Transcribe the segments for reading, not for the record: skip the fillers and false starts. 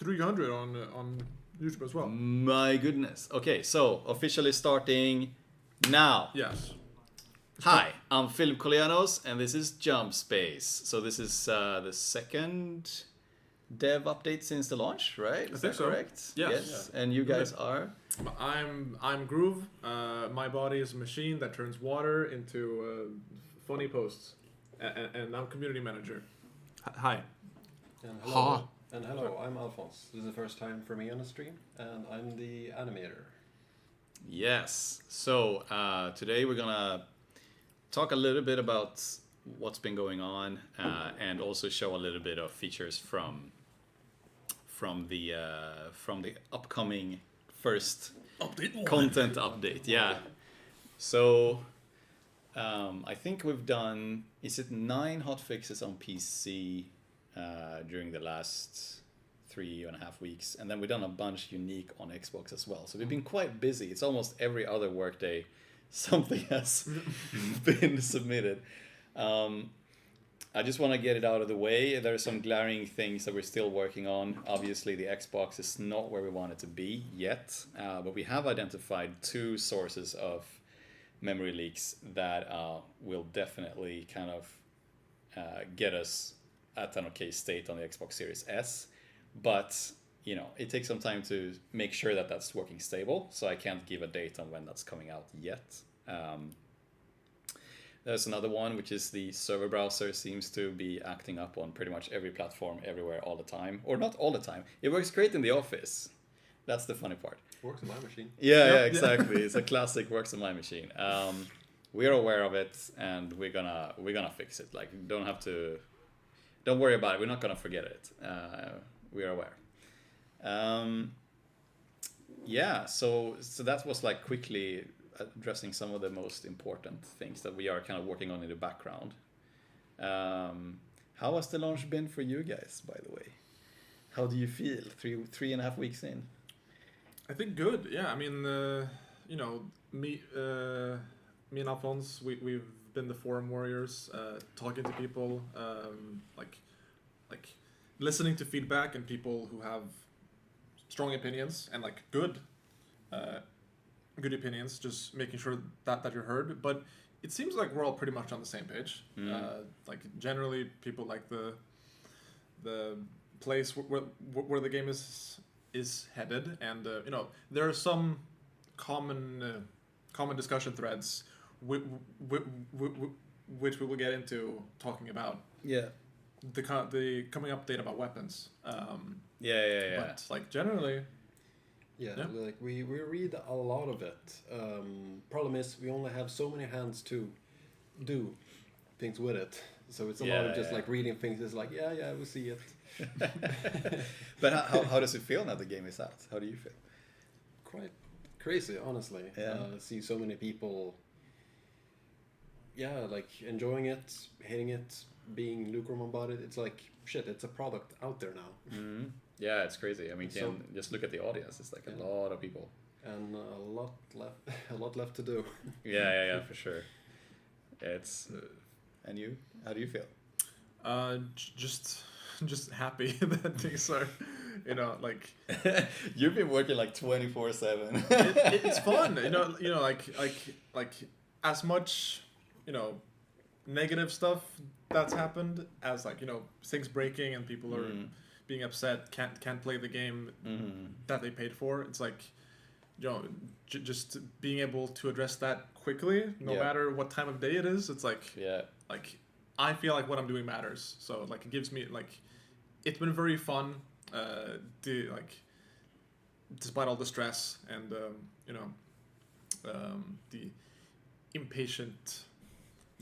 300 on YouTube as well. My goodness. Okay, so officially starting now. Yes. Hi, I'm Philip Kolianos, and this is Jump Space. So this is the second dev update since the launch, right? Is think that so. correct? Yes. And you guys are? I'm Groove. My body is a machine that turns water into funny posts, and I'm community manager. Hi. And hello. And hello, I'm Alphonse. This is the first time for me on the stream, and I'm the animator. Yes. So today we're gonna talk a little bit about what's been going on, and also show a little bit of features from the upcoming first content update. Yeah. So I think we've done, is it 9 hotfixes on PC during the last 3.5 weeks, and then we've done a bunch unique on Xbox as well. So we've been quite busy. It's almost every other workday something has been submitted. I just want to get it out of the way. There are some glaring things that we're still working on. Obviously, the Xbox is not where we want it to be yet, but we have identified 2 sources of memory leaks that will definitely kind of get us at an okay state on the Xbox Series S. But you know, it takes some time to make sure that that's working stable, so I can't give a date on when that's coming out yet. There's another one, which is the server browser seems to be acting up on pretty much every platform, everywhere, all the time. Or not all the time. It works great in the office. That's the funny part. Works on my machine. Yeah, exactly. It's a classic works on my machine. We're aware of it, and we're gonna fix it. Like, don't worry about it. We're not gonna forget it. We're aware. So that was like quickly addressing some of the most important things that we are kind of working on in the background. How has the launch been for you guys, by the way? How do you feel 3.5 weeks in? I think good. Yeah, I mean, me and Alphonse, we've been the forum warriors, talking to people, like listening to feedback and people who have strong opinions and like good opinions, just making sure that you're heard. But it seems like we're all pretty much on the same page. Like generally, people like the place where the game is headed, and there are some common discussion threads which we will get into talking about. Yeah. The coming update about weapons. Yeah. But like generally. Yeah, like we read a lot of it. Problem is we only have so many hands to do things with it. So it's a lot of just like reading things. It's like, yeah, we see it. But how does it feel now the game is out? How do you feel? Quite crazy, honestly. Yeah. See so many people, like enjoying it, hating it, being lukewarm about it. It's like, shit, it's a product out there now. Mm-hmm. Yeah, it's crazy. I mean, just look at the audience. It's like a lot of people. And a lot left to do. Yeah, for sure. It's and you? How do you feel? Just happy that things are, like. You've been working like 24/7. It's fun, like as much, negative stuff that's happened as like things breaking and people are being upset, can't play the game that they paid for. It's like, just being able to address that quickly, no matter what time of day it is. It's like, like I feel like what I'm doing matters. So like it gives me like, it's been very fun. Despite all the stress and the impatient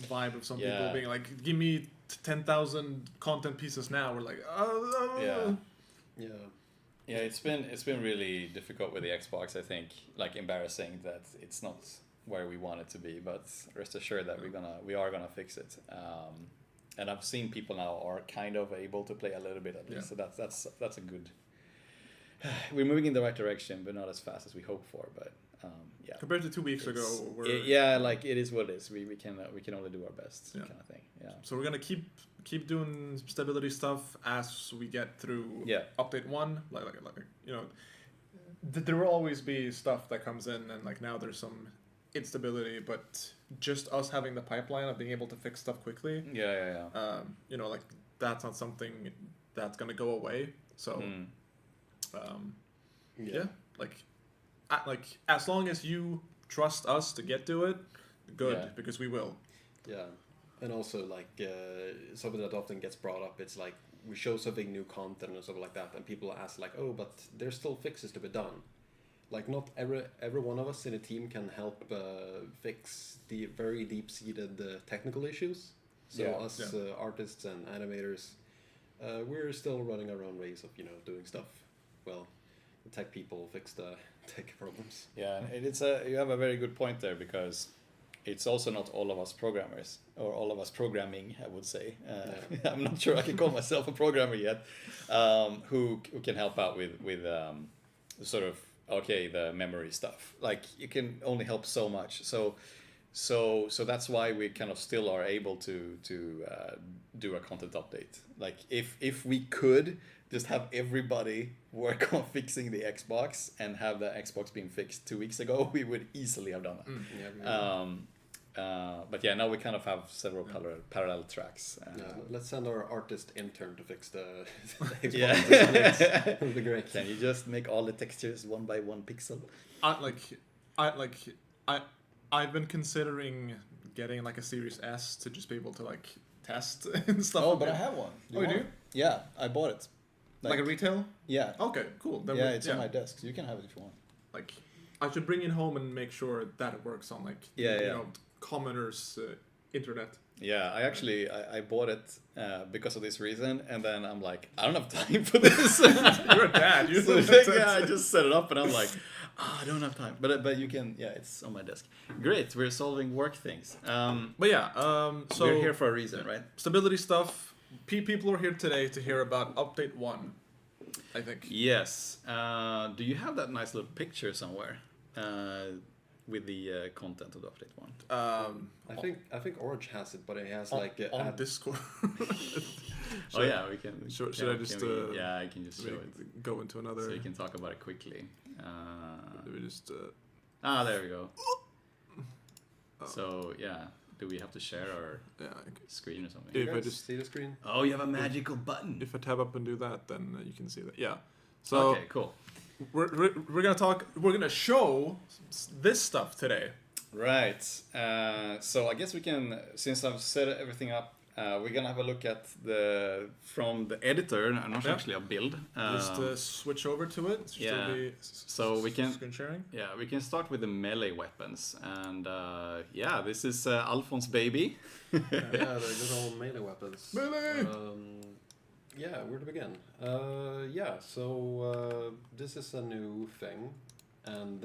vibe of some people being like, give me 10,000 content pieces now. We're like, Yeah, it's been really difficult with the Xbox. I think like embarrassing that it's not where we want it to be, but rest assured that we are gonna fix it. And I've seen people now are kind of able to play a little bit at least, so that's a good. We're moving in the right direction, but not as fast as we hoped for. But compared to 2 weeks ago, like it is what it is. We can only do our best, kind of thing. Yeah. So we're gonna keep keep doing stability stuff as we get through update 1. Like you know, there will always be stuff that comes in, and like now there's some instability, but just us having the pipeline of being able to fix stuff quickly. You know, like that's not something that's gonna go away. So, like as long as you trust us to get to it, good, because we will. Yeah, and also like something that often gets brought up, it's like we show something new content or something like that, and people ask like, oh, but there's still fixes to be done. Like not every one of us in a team can help fix the very deep-seated technical issues. So us artists and animators, we're still running our own ways of doing stuff. Well, the tech people fix the tech problems. Yeah, and you have a very good point there, because it's also not all of us programmers, or all of us programming, I would say. I'm not sure I can call myself a programmer yet, who can help out with sort of, the memory stuff. Like, you can only help so much. So that's why we kind of still are able to do a content update. Like, if we could just have everybody work on fixing the Xbox and have the Xbox being fixed 2 weeks ago, we would easily have done that. But yeah, now we kind of have several parallel tracks. Let's send our artist intern to fix the Xbox. That would be great. Can you just make all the textures 1 by 1 pixel? I've been considering getting like a Series S to just be able to like test and stuff. Oh, but I have one. You do? Yeah, I bought it. Like a retail? Yeah. Okay, cool. Then it's on my desk, so you can have it if you want. Like, I should bring it home and make sure that it works on like you know, commoners' internet. Yeah, I bought it because of this reason, and then I'm like, I don't have time for this. You're a dad. You I just set it up, and I'm like, I don't have time. But you can, it's on my desk. Great, we're solving work things. So we're here for a reason, right? Stability stuff. People are here today to hear about update 1, I think. Yes. Do you have that nice little picture somewhere with the content of the update 1? I think Orange has it, but it has on Discord. We can. Should I just? I can just show it. Go into another. So you can talk about it quickly. We just. There we go. So do we have to share our screen or something? If I just see the screen. Oh, you have a magical button. If I tab up and do that, then you can see that. Yeah. So okay, cool. We're gonna talk. We're gonna show this stuff today. Right. So I guess we can, since I've set everything up, we're gonna have a look at from the editor, not actually a build. Just switch over to it. So we can screen sharing. Yeah, we can start with the melee weapons, and this is Alphonse baby. The good old melee weapons. Melee. Where to begin? This is a new thing, and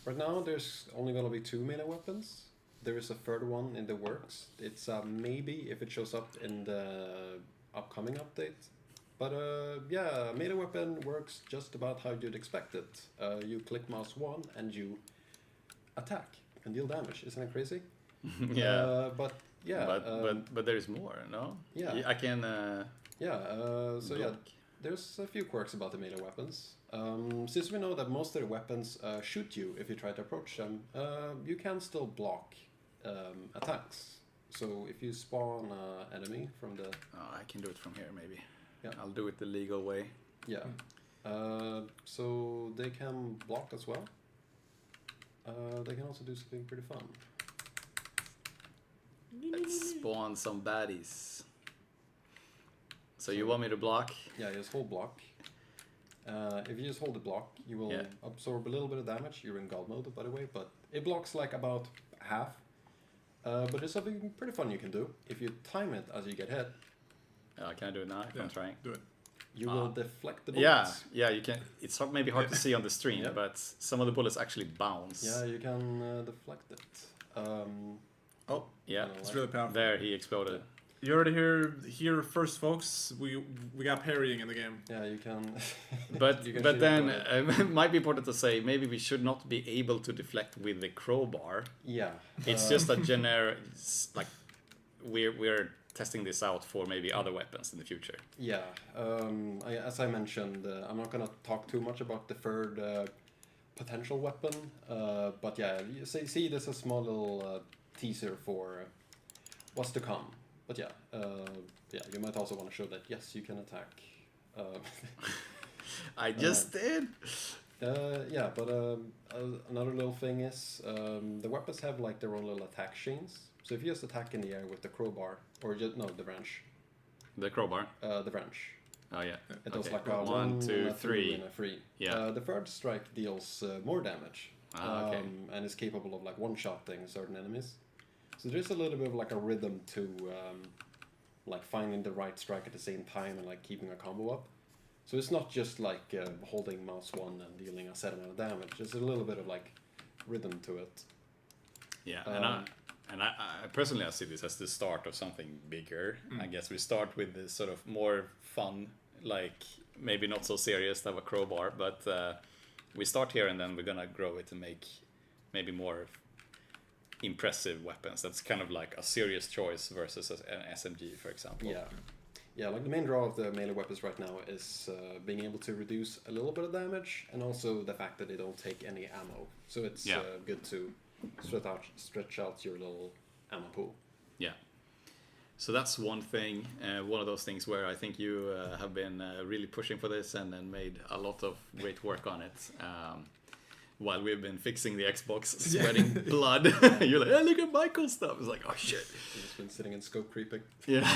right now there's only gonna be 2 melee weapons. There is a third one in the works. It's maybe if it shows up in the upcoming update. But melee weapon works just about how you'd expect it. You click mouse 1 and you attack and deal damage. Isn't that crazy? But there's more, no? Yeah. I can. There's a few quirks about the melee weapons. Since we know that most of the weapons shoot you if you try to approach them, you can still block attacks. So if you spawn an enemy from the... I can do it from here, maybe. Yeah. I'll do it the legal way. Yeah. So they can block as well. They can also do something pretty fun. Let's spawn some baddies. So you want me to block? Yeah, just hold block. If you just hold the block, you will absorb a little bit of damage. You're in god mode, by the way, but it blocks like about half. But there's something pretty fun you can do. If you time it as you get hit. Can I do it now if I'm trying? Do it. You will deflect the bullets. Yeah, you can. It's maybe hard to see on the stream, but some of the bullets actually bounce. Yeah, you can deflect it. It's really powerful. There, he exploded. You already hear first, folks. We got parrying in the game. Yeah, you can. But then it might be important to say maybe we should not be able to deflect with the crowbar. Yeah. It's just a generic, like we're testing this out for maybe other weapons in the future. Yeah, as I mentioned, I'm not gonna talk too much about the third potential weapon, but yeah, you see this as a small little teaser for what's to come. But yeah, you might also want to show that yes, you can attack. I just did. Another little thing is the weapons have like their own little attack chains. So if you just attack in the air with the crowbar, or just no, the wrench. The crowbar. The wrench. Oh yeah. It does Okay. like a 1, 2, 3, and a 3. Yeah. The third strike deals more damage. Okay. And is capable of like one-shotting certain enemies. So there's a little bit of like a rhythm to like finding the right strike at the same time and like keeping a combo up. So it's not just like holding mouse 1 and dealing a set amount of damage. There's a little bit of like rhythm to it. Yeah, and I personally I see this as the start of something bigger. I guess we start with this sort of more fun, like maybe not so serious than a crowbar, but we start here and then we're gonna grow it and make maybe more impressive weapons. That's kind of like a serious choice versus an SMG, for example. Yeah, like the main draw of the melee weapons right now is being able to reduce a little bit of damage, and also the fact that they don't take any ammo. So it's good to stretch out your little ammo pool. Yeah. So that's one thing, one of those things where I think you have been really pushing for this and made a lot of great work on it. While we've been fixing the Xbox, sweating blood, you're like, hey, look at my cool stuff. It's like, oh shit. You've just been sitting in scope creeping. Yeah.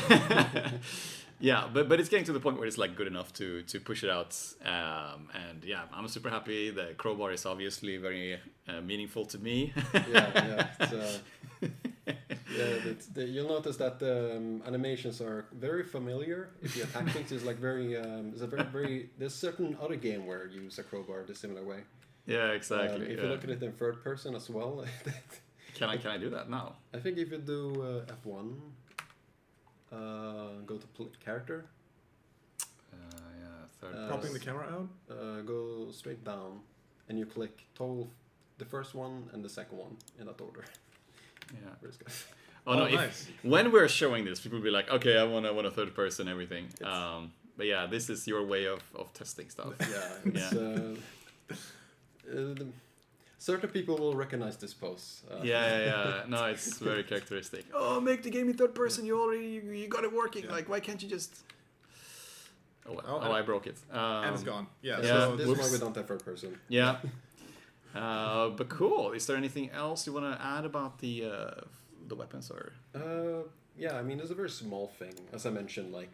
Yeah, but it's getting to the point where it's like good enough to push it out. And yeah, I'm super happy. The crowbar is obviously very meaningful to me. You'll notice that the animations are very familiar. If you attack things, it's like very. There's certain other game where you use a crowbar the similar way. Yeah, exactly. If you look at it in third person as well. Can I do that now? I think if you do F1, go to character. Propping the camera out. Go straight down, and you click the first one and the second one in that order. Yeah. Oh no! Nice. When we're showing this, people will be like, "Okay, I want a third person, everything." But yeah, this is your way of testing stuff. Certain people will recognize this pose. Yeah. No, it's very characteristic. Oh, make the game in third person. You got it working. Yeah. Like, why can't you just? Oh, I broke it. And it's gone. Yeah. So this is why we don't have third person. Yeah. But cool. Is there anything else you want to add about the weapons or? Yeah, I mean, there's a very small thing. As I mentioned, like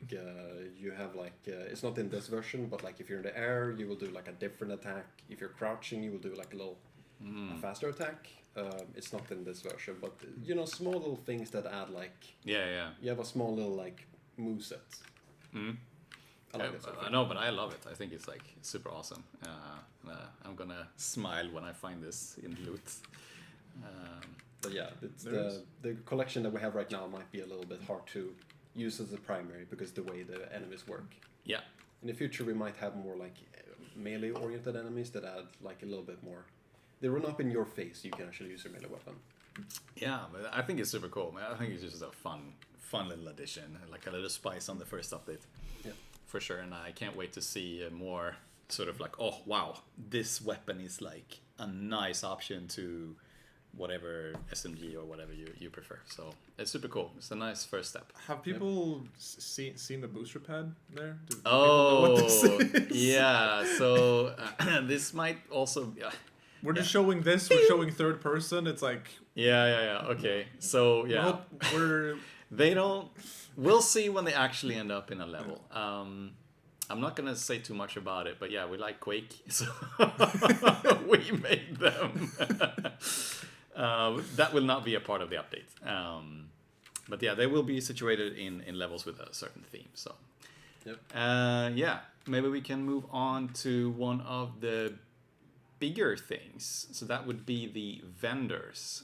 you have like it's not in this version, but like if you're in the air, you will do like a different attack. If you're crouching, you will do like a little a faster attack. It's not in this version, but small little things that add like you have a small little like moveset. I know, but I love it. I think it's like super awesome. I'm gonna smile when I find this in loot. But yeah, the collection that we have right now might be a little bit hard to use as a primary because the way the enemies work. Yeah. In the future, we might have more like melee-oriented enemies that add like a little bit more. They run up in your face. You can actually use your melee weapon. Yeah, but I think it's super cool. Man. I think it's just a fun little addition, like a little spice on the first update. Yeah. For sure, and I can't wait to see more sort of like, oh wow, this weapon is like a nice option to whatever SMG or whatever you prefer. So it's super cool. It's a nice first step. Have people seen the booster pad there? Do people know what this is? Yeah. So this might also. We're just showing this. We're showing third person. It's like. Yeah. Okay. So yeah. They don't. We'll see when they actually end up in a level. I'm not gonna say too much about it, but yeah, we like Quake, so we made them. That will not be a part of the update. But yeah, they will be situated in levels with a certain theme. So, yeah, maybe we can move on to one of the bigger things. So that would be the vendors.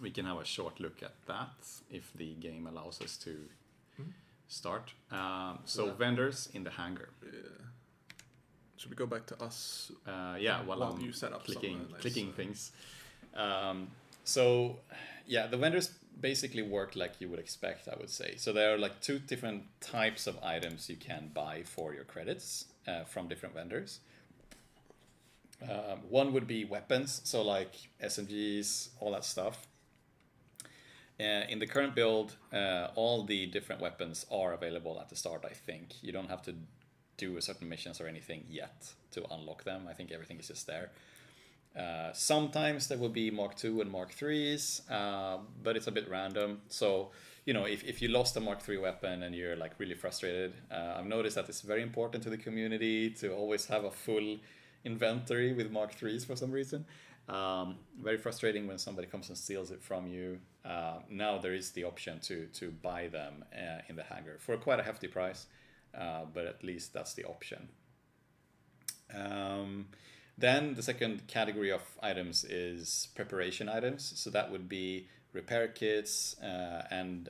We can have a short look at that if the game allows us to start. So vendors in the hangar. Yeah. Should we go back to us? While I'm you set up clicking things. So, yeah, the vendors basically work like you would expect, I would say. So there are like 2 different types of items you can buy for your credits from different vendors. One would be weapons, so like SMGs, all that stuff. In the current build, all the different weapons are available at the start, I think. You don't have to do a certain missions or anything yet to unlock them. I think everything is just there. Sometimes there will be Mark II and Mark IIIs, but it's a bit random. So, you know, if you lost a Mark III weapon and you're like really frustrated, I've noticed that it's very important to the community to always have a full inventory with Mark IIIs for some reason. Very frustrating when somebody comes and steals it from you. Now there is the option to buy them in the hangar for quite a hefty price, but at least that's the option. Then the second category of items is preparation items. So that would be repair kits and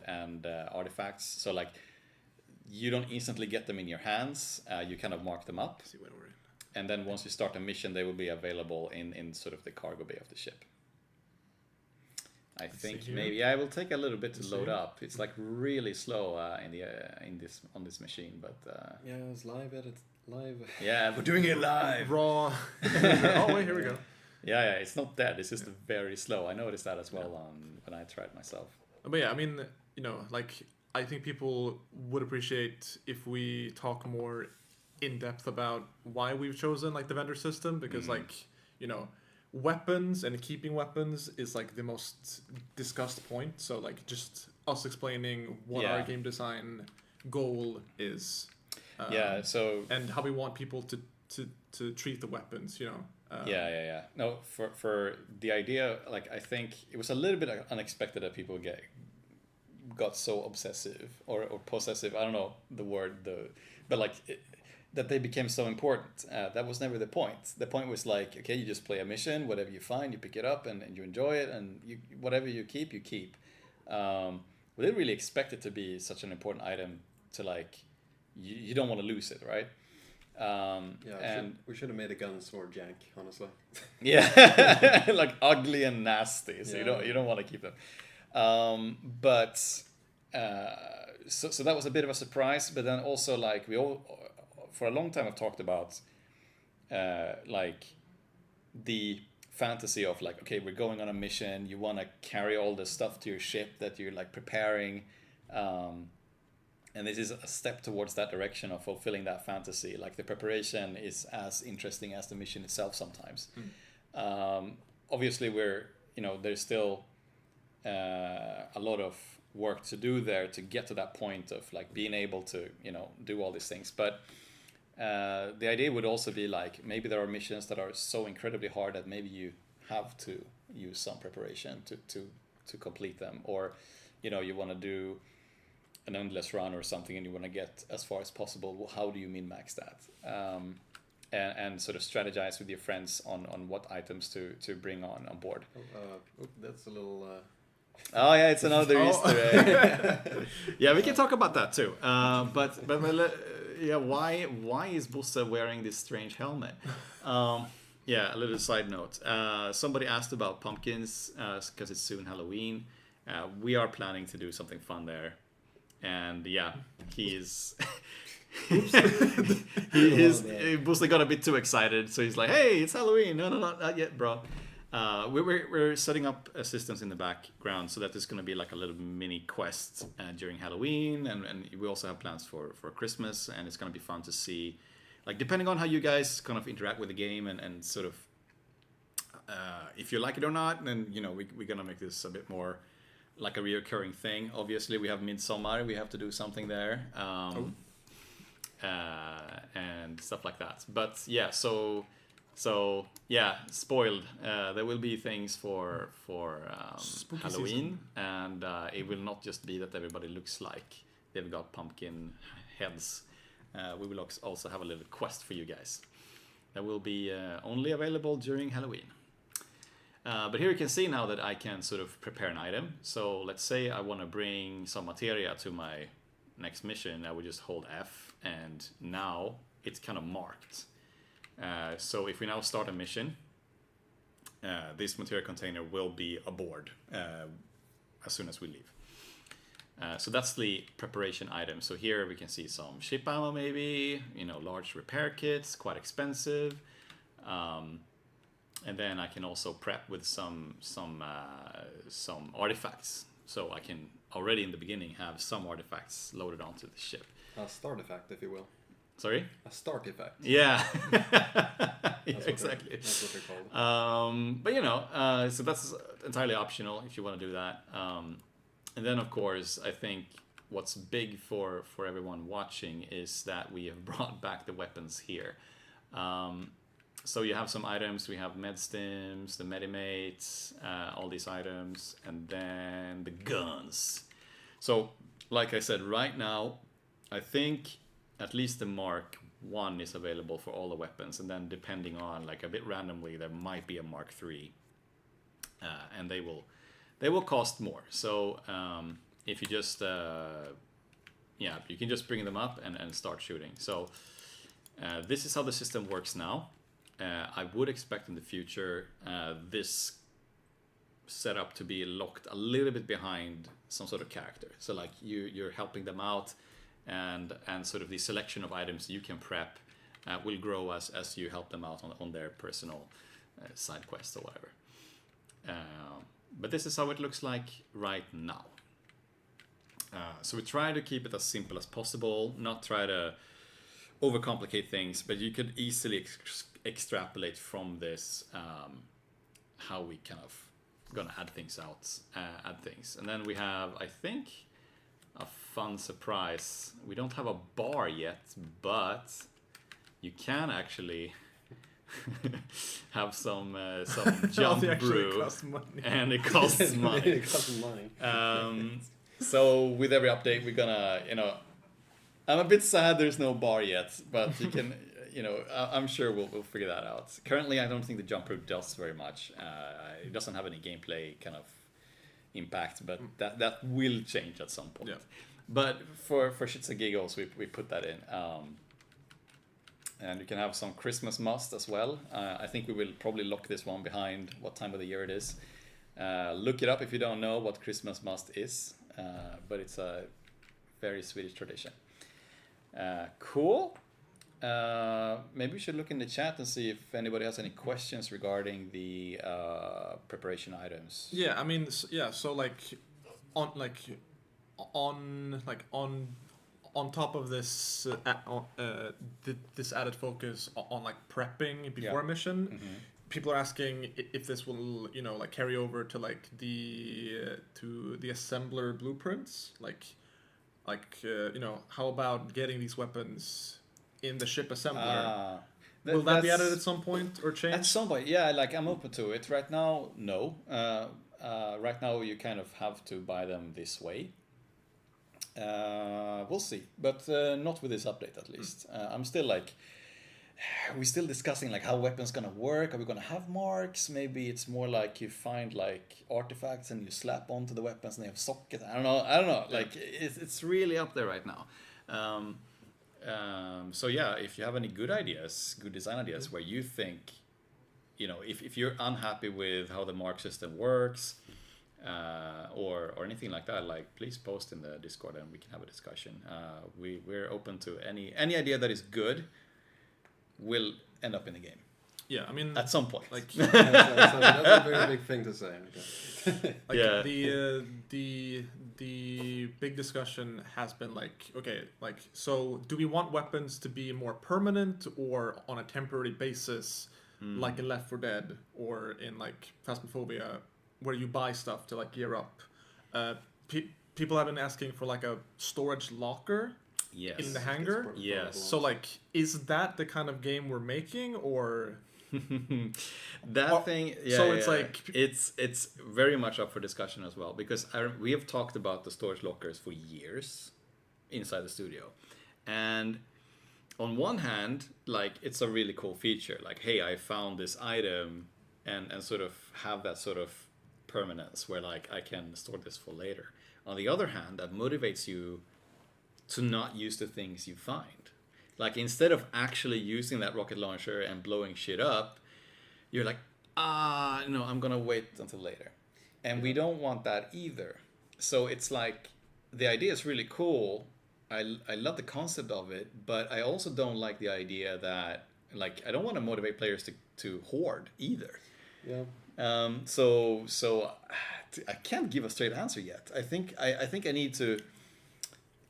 artifacts. So like you don't instantly get them in your hands. You kind of mark them up. See when we're in. And then once you start a mission, they will be available in sort of the cargo bay of the ship. Let's think maybe I will take a little bit to load up. It's like really slow on this machine, but yeah, it's live edit. Live. Yeah, we're doing it live. Raw. Oh wait, here we go. Yeah, it's not dead. It's just very slow. I noticed that as well when I tried myself. But yeah, I mean, you know, like I think people would appreciate if we talk more in depth about why we've chosen like the vendor system, because like, you know, weapons and keeping weapons is like the most discussed point. So like just us explaining what our game design goal is. So and how we want people to treat the weapons, you know. Yeah. No, for the idea, like I think it was a little bit unexpected that people got so obsessive or possessive. I don't know the word but like that they became so important. That was never the point. The point was like, okay, you just play a mission, whatever you find, you pick it up and you enjoy it, and whatever you keep, you keep. We didn't really expect it to be such an important item to like. You don't want to lose it, right? We should have made the guns more jank, honestly. Yeah, like ugly and nasty. So you don't want to keep them. So that was a bit of a surprise. But then also like we all for a long time have talked about like the fantasy of like, okay, we're going on a mission. You want to carry all the stuff to your ship that you're like preparing. And this is a step towards that direction of fulfilling that fantasy. Like the preparation is as interesting as the mission itself sometimes. Obviously, there's still a lot of work to do there to get to that point of like being able to, do all these things. But the idea would also be like, maybe there are missions that are so incredibly hard that maybe you have to use some preparation to complete them. Or, you want to do an endless run or something and you want to get as far as possible. Well, how do you min-max that? And sort of strategize with your friends on what items to bring on board. That's a little... Oh yeah, it's another Easter egg. Yeah, we can talk about that too. But why is Bosse wearing this strange helmet? Yeah, a little side note. Somebody asked about pumpkins because it's soon Halloween. We are planning to do something fun there. And yeah, he's Bosse got a bit too excited, so he's like, "Hey, it's Halloween!" No, not yet, bro. We're setting up systems in the background so that there's gonna be like a little mini quest during Halloween, and we also have plans for Christmas, and it's gonna be fun to see, like depending on how you guys kind of interact with the game and sort of if you like it or not, then we're gonna make this a bit more like a reoccurring thing. Obviously, we have Midsommar. We have to do something there, and stuff like that. But yeah, so yeah, spoiled. There will be things for Halloween, and it will not just be that everybody looks like they've got pumpkin heads. We will also have a little quest for you guys that will be only available during Halloween. But here you can see now that I can sort of prepare an item. So let's say I want to bring some materia to my next mission. I would just hold F, and now it's kind of marked. So if we now start a mission, this material container will be aboard as soon as we leave. So that's the preparation item. So here we can see some ship ammo, maybe, large repair kits, quite expensive. And then I can also prep with some artifacts. So I can already in the beginning have some artifacts loaded onto the ship. A start effect, if you will. Sorry? A start effect. Yeah. That's exactly. That's what they're called. But so that's entirely optional if you want to do that. And then, of course, I think what's big for everyone watching is that we have brought back the weapons here. So you have some items. We have med stims, the medimates, all these items, and then the guns. So, like I said, right now, I think at least the Mark 1 is available for all the weapons, and then depending on, like, a bit randomly, there might be a Mark 3, and they will cost more. So if you just you can just bring them up and start shooting. So this is how the system works now. I would expect in the future this setup to be locked a little bit behind some sort of character. So like you're helping them out, and sort of the selection of items you can prep will grow as you help them out on their personal side quests or whatever. But this is how it looks like right now. So we try to keep it as simple as possible, not try to overcomplicate things, but you could easily extrapolate from this how we kind of gonna add things. And then we have, I think, a fun surprise. We don't have a bar yet, but you can actually have some jump brew, and it costs money. It costs money. So with every update, we're gonna, I'm a bit sad there's no bar yet, but you can, I'm sure we'll figure that out. Currently, I don't think the jump brew does very much. It doesn't have any gameplay kind of impact, but that will change at some point. Yeah. But for shits and giggles, we put that in. And you can have some Christmas must as well. I think we will probably lock this one behind what time of the year it is. Look it up if you don't know what Christmas must is. But it's a very Swedish tradition. Cool. Maybe we should look in the chat and see if anybody has any questions regarding the preparation items. Yeah, I mean, so on top of this this added focus on like prepping before a mission, people are asking if this will carry over to like the assembler blueprints, how about getting these weapons in the ship assembler? Will that be added at some point or changed? At some point, yeah. Like I'm open to it. Right now, no. Right now, you kind of have to buy them this way. We'll see, but not with this update at least. I'm still we're still discussing like how weapons gonna work. Are we gonna have marks? Maybe it's more like you find like artifacts and you slap onto the weapons and they have sockets. I don't know. Yeah. Like it's really up there right now. So yeah, if you have any good design ideas where you think, if you're unhappy with how the mark system works, or anything like that, like please post in the Discord and we can have a discussion. We're open to any idea that is good will end up in the game. Yeah, I mean at some point. Like that's a very big thing to say. Like yeah. The big discussion has been so do we want weapons to be more permanent or on a temporary basis, like in Left 4 Dead or in like Phasmophobia, where you buy stuff to like gear up? People have been asking for like a storage locker in the hangar. Yes. So like, is that the kind of game we're making, or thing? Yeah. So it's like it's very much up for discussion as well, because we have talked about the storage lockers for years inside the studio, and on one hand, like it's a really cool feature. Like, hey, I found this item, and sort of have that sort of permanence where like I can store this for later. On the other hand, that motivates you to not use the things you find. Like instead of actually using that rocket launcher and blowing shit up, you're like, No, I'm gonna wait until later. And we don't want that either. So it's like, the idea is really cool. I love the concept of it, but I also don't like the idea that, like, I don't want to motivate players to hoard either. Yeah. So I can't give a straight answer yet. I think I need to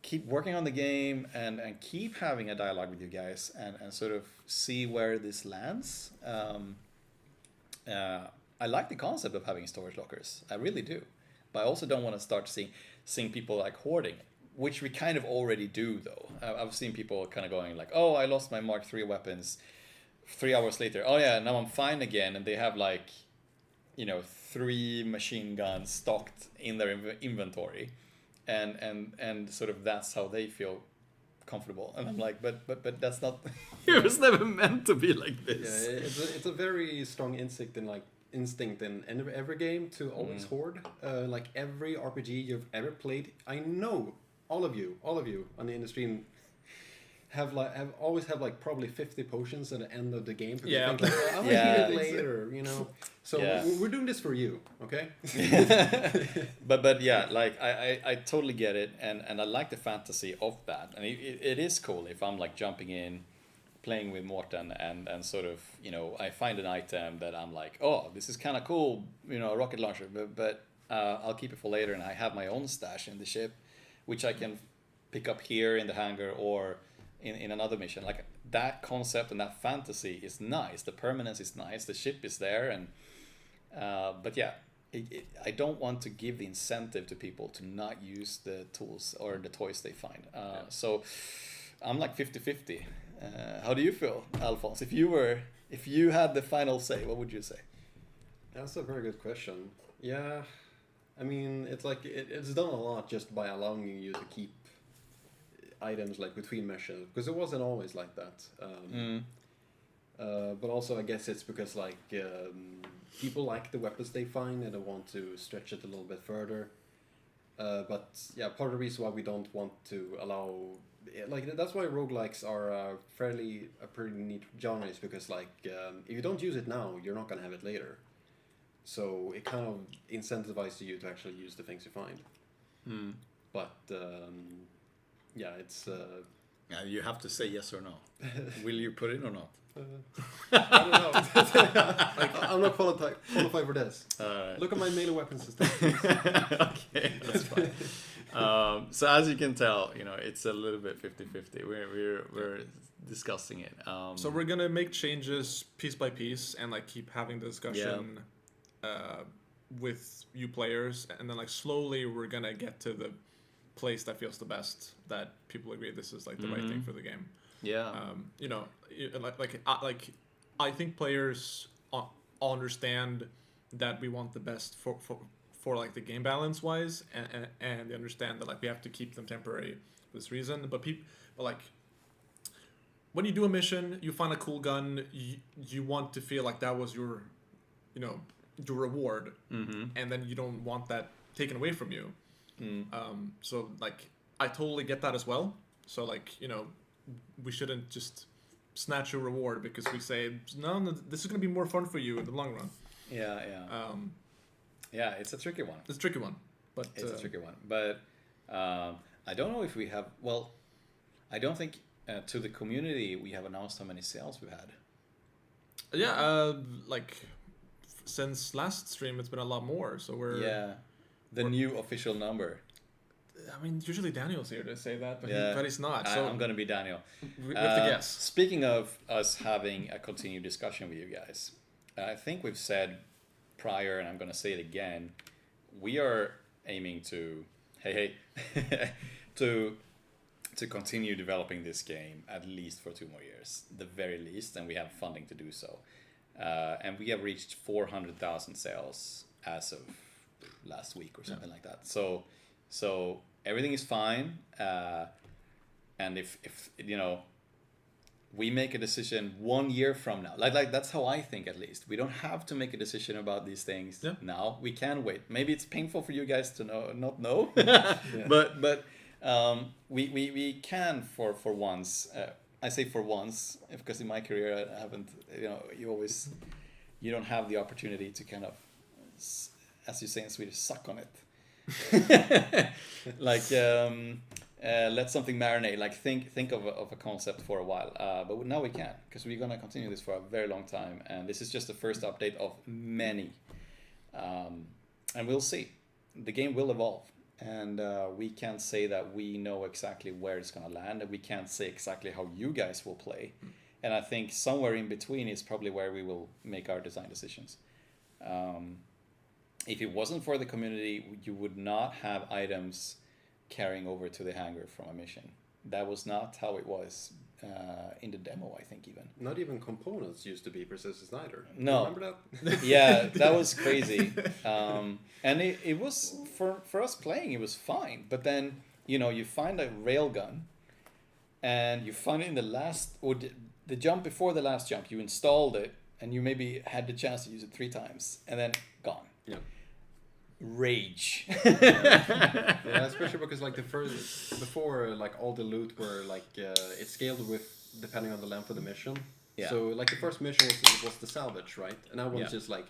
keep working on the game and keep having a dialogue with you guys and sort of see where this lands. I like the concept of having storage lockers. I really do. But I also don't want to start seeing people like hoarding, which we kind of already do though. I've seen people kind of going like, oh, I lost my Mark III weapons 3 hours later. Oh yeah, now I'm fine again. And they have like, 3 machine guns stocked in their inventory. And sort of that's how they feel comfortable. And I'm like, but that's not, it was never meant to be like this. Yeah, it's a very strong instinct in every game to always hoard. Like every RPG you've ever played, I know all of you on the industry have always have like probably 50 potions at the end of the game. Yeah. You think like, I'll hear it later, So we're doing this for you, okay? but yeah, like I totally get it, and I like the fantasy of that, and it is cool if I'm like jumping in, playing with Morten, and sort of I find an item that I'm like, oh, this is kind of cool, a rocket launcher, but I'll keep it for later, and I have my own stash in the ship, which I can pick up here in the hangar or in another mission. Like that concept and that fantasy is nice. The permanence is nice. The ship is there, and but yeah, I don't want to give the incentive to people to not use the tools or the toys they find. So I'm like 50-50. How do you feel, Alphonse? If you had the final say, what would you say? That's a very good question. Yeah, I mean, it's like it's done a lot just by allowing you to keep items like between missions, because it wasn't always like that. But also, I guess it's because like people like the weapons they find and they want to stretch it a little bit further. But yeah, part of the reason why we don't want to allow, like, that's why roguelikes are a pretty neat genre, is because like if you don't use it now, you're not gonna have it later. So it kind of incentivizes you to actually use the things you find. But yeah, it's. Yeah, you have to say yes or no. Will you put it or not? I don't know. I'm not qualified for this. Look at my melee weapon system. Okay, that's fine. So as you can tell, it's a little bit 50-50. We're discussing it. So we're gonna make changes piece by piece and like keep having the discussion with you players, and then like slowly we're gonna get to the place that feels the best, that people agree this is like the right thing for the game. Yeah. I think players understand that we want the best for like the game balance wise, and they understand that like we have to keep them temporary for this reason. But like when you do a mission, you find a cool gun, you want to feel like that was your reward, and then you don't want that taken away from you. So like I totally get that as well. So like we shouldn't just snatch a reward because we say no, this is going to be more fun for you in the long run. Yeah. Yeah, it's a tricky one. It's a tricky one, but it's a tricky one. But I don't know if we have. Well, I don't think to the community we have announced how many sales we've had. Yeah, like since last stream, it's been a lot more. So we're new official number. I mean, usually Daniel's here to say that, but he's not. So I'm going to be Daniel. We have to guess. Speaking of us having a continued discussion with you guys, I think we've said prior, and I'm going to say it again, we are aiming to, to continue developing this game at least for 2 more years, the very least, and we have funding to do so. And we have reached 400,000 sales as of last week or something like that. So everything is fine, and if we make a decision 1 year from now, like that's how I think, at least. We don't have to make a decision about these things now. We can wait. Maybe it's painful for you guys to not know, but we can for once. I say for once because in my career I haven't. You always you don't have the opportunity to kind of, as you say in Swedish, suck on it. Like let something marinate. Like think of a concept for a while. But now we can, because we're gonna continue this for a very long time, and this is just the first update of many. And we'll see. The game will evolve, and we can't say that we know exactly where it's gonna land, and we can't say exactly how you guys will play. And I think somewhere in between is probably where we will make our design decisions. If it wasn't for the community, you would not have items carrying over to the hangar from a mission. That was not how it was in the demo, I think, even. Not even components used to be persistent either. No. Remember that? Yeah, that was crazy. And it was, for us playing, it was fine. But then, you find a railgun, and you find it in the last, or the jump before the last jump, you installed it, and you maybe had the chance to use it 3 times, and then gone. Yeah. Rage. Yeah, especially because like before, like all the loot were like it scaled with depending on the length of the mission. Yeah. So like the first mission was the salvage, right? And that one's just like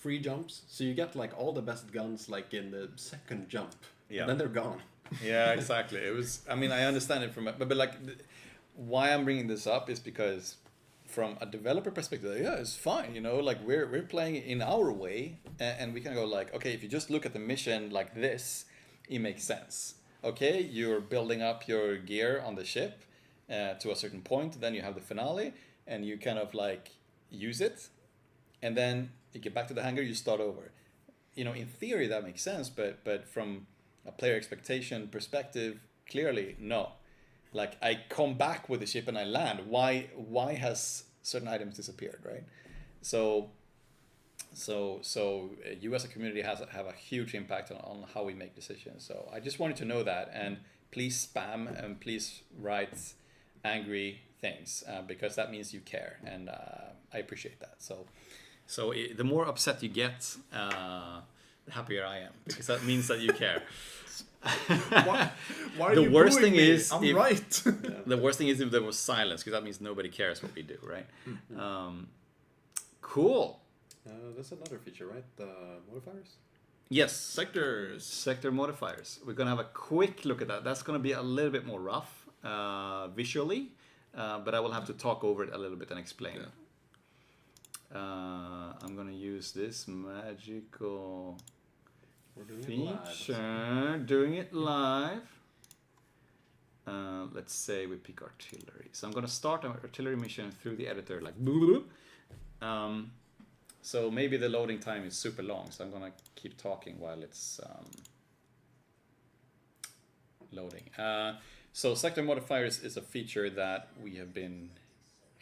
free jumps. So you get like all the best guns like in the second jump. Yeah. And then they're gone. Yeah, exactly. It was. I mean, I understand it but like, why I'm bringing this up is because, from a developer perspective, yeah, it's fine. Like we're playing it in our way, and we can go like, okay, if you just look at the mission like this, it makes sense. Okay, you're building up your gear on the ship to a certain point, then you have the finale, and you kind of like use it, and then you get back to the hangar, you start over. In theory that makes sense, but from a player expectation perspective, clearly no. Like, I come back with the ship and I land. Why has certain items disappeared, right? So you as a community have a huge impact on how we make decisions. So I just wanted to know that, and please spam and please write angry things because that means you care, and I appreciate that. So the more upset you get, the happier I am, because that means that you care. Why are The you worst booing thing me? is I'm if- right. The worst thing is if there was silence, because that means nobody cares what we do, right? Cool. That's another feature, right? The modifiers? Yes. Sectors. Sector modifiers. We're going to have a quick look at that. That's going to be a little bit more rough visually, but I will have to talk over it a little bit and explain. Yeah. I'm going to use this magical We're doing it feature. Doing it live. Let's say we pick artillery. So I'm going to start an artillery mission through the editor like so maybe the loading time is super long, so I'm going to keep talking while it's loading. So sector modifiers is a feature that we have been...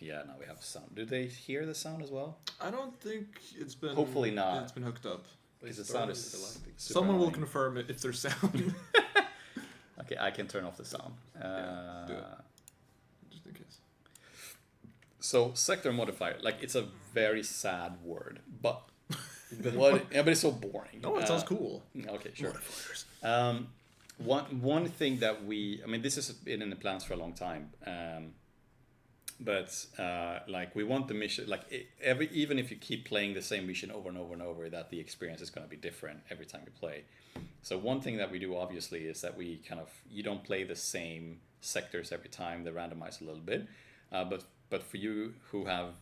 Yeah, now we have sound. Do they hear the sound as well? I don't think it's been. Hopefully not. It's been hooked up. Because the sound is super Someone will annoying. confirm if there's sound. Okay, I can turn off the sound. Do it. Just in case. So sector modifier, like, it's a very sad word, but but it's so boring. No, it sounds cool. Okay, sure. Modifiers. One thing that this has been in the plans for a long time, but like, we want the mission, like, even if you keep playing the same mission over and over and over, that the experience is going to be different every time you play. So one thing that we do obviously is that you don't play the same sectors every time. They randomize a little bit, but for you who have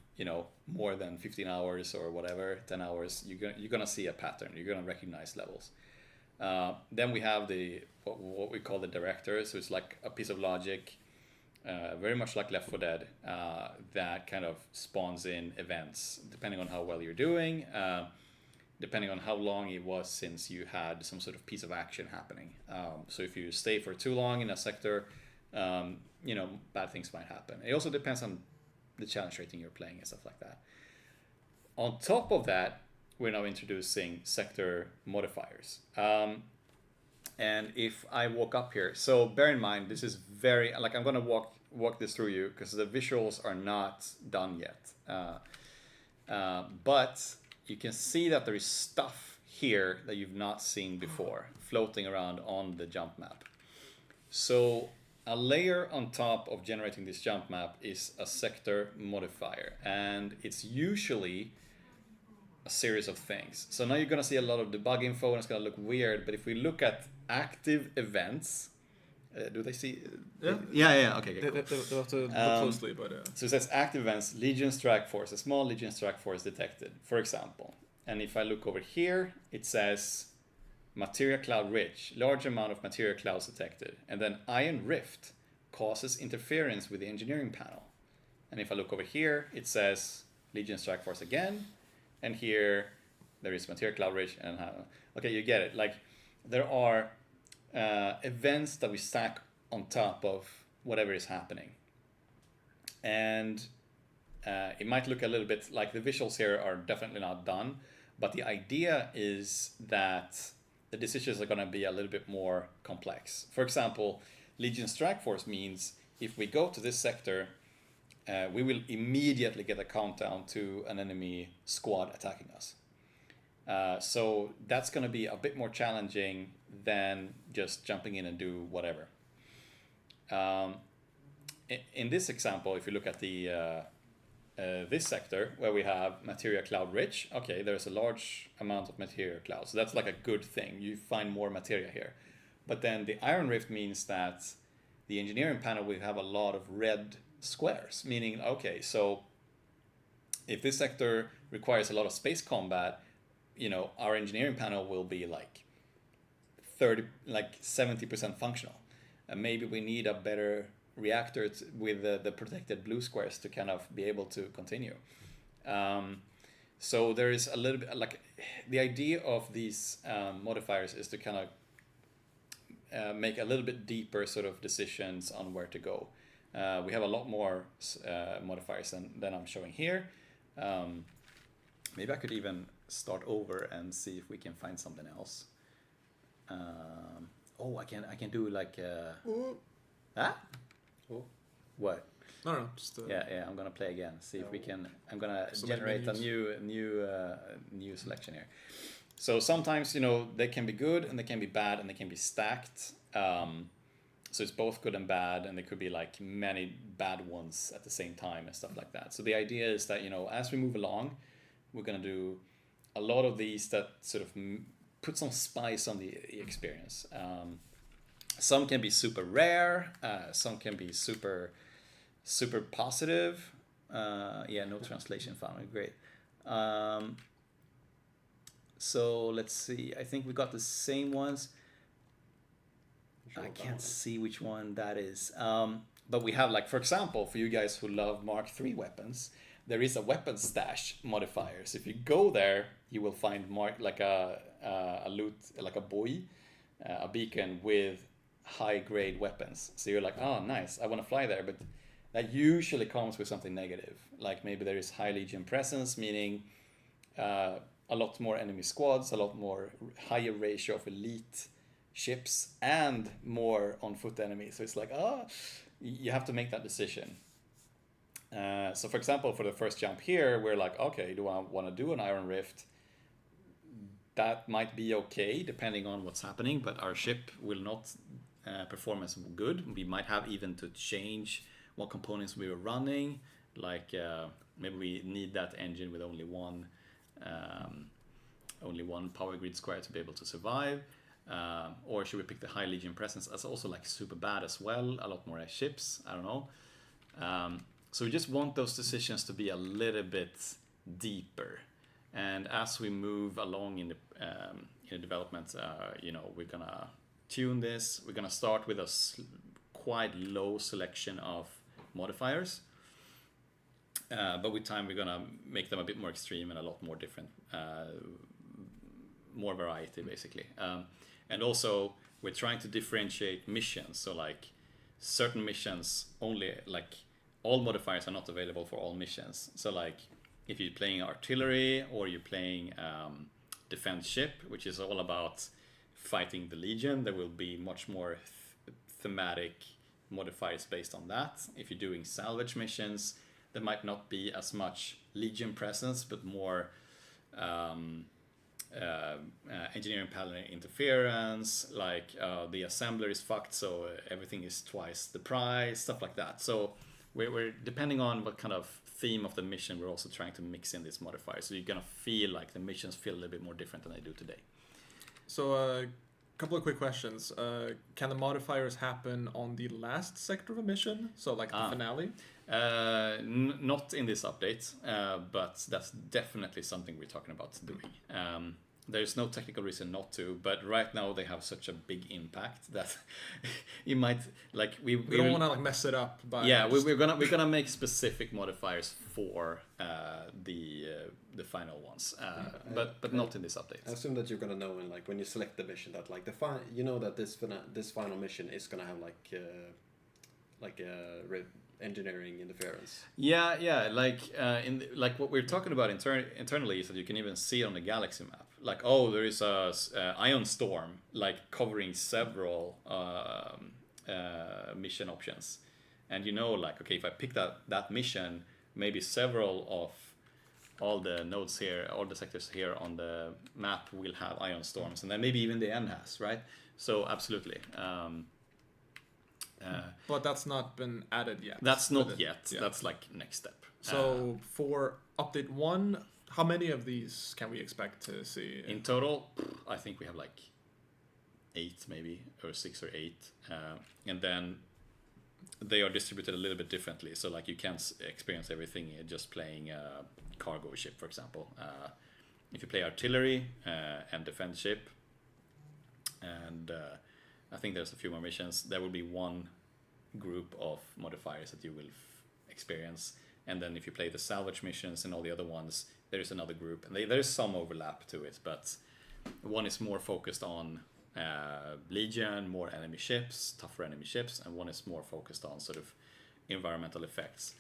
more than 15 hours or whatever, 10 hours, you're gonna see a pattern. You're gonna recognize levels. Then we have what we call the director. So it's like a piece of logic, very much like Left 4 Dead, that kind of spawns in events depending on how well you're doing, depending on how long it was since you had some sort of piece of action happening. So if you stay for too long in a sector, bad things might happen. It also depends on the challenge rating you're playing and stuff like that. On top of that, we're now introducing sector modifiers. And if I walk up here, so bear in mind, this is very, like, I'm gonna walk this through you because the visuals are not done yet. But you can see that there is stuff here that you've not seen before floating around on the jump map. So a layer on top of generating this jump map is a sector modifier, and it's usually a series of things. So now you're gonna see a lot of debug info and it's gonna look weird, but if we look at active events, do they see? Yeah. Okay, They cool. have to look closely, but So it says active events, Legion Strike Force, a small Legion Strike Force detected, for example. And if I look over here, it says Materia Cloud Rich, large amount of Materia Clouds detected. And then Iron Rift causes interference with the engineering panel. And if I look over here, it says Legion Strike Force again. And here there is Materia Cloud Rich. And okay, you get it. Like there are events that we stack on top of whatever is happening. And it might look a little bit like the visuals here are definitely not done, but the idea is that the decisions are going to be a little bit more complex. For example, Legion Strike Force means if we go to this sector, we will immediately get a countdown to an enemy squad attacking us. So that's going to be a bit more challenging than just jumping in and do whatever. In this example, if you look at the this sector where we have Materia Cloud Rich, okay, there's a large amount of Materia Cloud, so that's like a good thing. You find more materia here. But then the Iron Rift means that the engineering panel will have a lot of red squares, meaning, okay, so if this sector requires a lot of space combat, our engineering panel will be like 70% functional. And maybe we need a better reactor with the protected blue squares to kind of be able to continue. So there is a little bit like the idea of these modifiers is to kind of make a little bit deeper sort of decisions on where to go. We have a lot more modifiers than I'm showing here. Maybe I could even start over and see if we can find something else. I can do like Oh. What? no, just Yeah. I'm gonna play again. See if we can. I'm gonna So generate a menus. new selection here. So sometimes they can be good and they can be bad and they can be stacked. So it's both good and bad, and there could be like many bad ones at the same time and stuff like that. So the idea is that as we move along, we're gonna do a lot of these that sort of put some spice on the experience. Some can be super rare, some can be super positive. No translation found. Great. So let's see. I think we got the same ones. I can't see which one that is. But we have, like, for example, for you guys who love Mark III weapons, there is a weapon stash modifier. So if you go there, you will find a loot, like a buoy, a beacon with high-grade weapons. So you're like, oh, nice, I want to fly there. But that usually comes with something negative. Like maybe there is high Legion presence, meaning a lot more enemy squads, a lot more higher ratio of elite ships, and more on-foot enemies. So it's like, you have to make that decision. So for example, for the first jump here, we're like, okay, do I want to do an Iron Rift? That might be okay depending on what's happening, but our ship will not perform as good. We might have even to change what components we were running. Like maybe we need that engine with only one power grid square to be able to survive. Or should we pick the high Legion presence? That's also like super bad as well. A lot more ships. I don't know. So we just want those decisions to be a little bit deeper. And as we move along in the development, we're gonna tune this. We're gonna start with a quite low selection of modifiers, but with time we're gonna make them a bit more extreme and a lot more different, more variety basically. And also we're trying to differentiate missions. So like certain missions only, like all modifiers are not available for all missions. So like if you're playing artillery or you're playing defense ship, which is all about fighting the Legion, there will be much more thematic modifiers based on that. If you're doing salvage missions, there might not be as much Legion presence, but more engineering panel interference, like the assembler is fucked, so everything is twice the price, stuff like that. So we're depending on what kind of theme of the mission, we're also trying to mix in these modifiers. So you're gonna feel like the missions feel a little bit more different than they do today. So a couple of quick questions. Can the modifiers happen on the last sector of a mission? So like the finale? Not in this update, but that's definitely something we're talking about doing. There's no technical reason not to, but right now they have such a big impact that you might like we don't want to like mess it up. By we're gonna make specific modifiers for the final ones, but not in this update. I assume that you're gonna know when you select the mission that like that this final mission is gonna have engineering interference. Yeah. Like what we're talking about internally is that you can even see it on the galaxy map. Like, oh, there is a ion storm like covering several mission options, and like, okay, if I pick that mission, maybe several of all the nodes here, all the sectors here on the map will have ion storms, and then maybe even the end has, right? So absolutely. But that's not been added yet. That's not yet. Yeah. That's like next step. So for update 1, how many of these can we expect to see? In total, I think we have like 8 maybe, or 6 or 8. And then they are distributed a little bit differently. So like you can't experience everything just playing a cargo ship, for example. If you play artillery and defense ship, and I think there's a few more missions, there will be one group of modifiers that you will experience. And then if you play the salvage missions and all the other ones, there's another group. And there's some overlap to it, but one is more focused on Legion, more enemy ships, tougher enemy ships, and one is more focused on sort of environmental effects.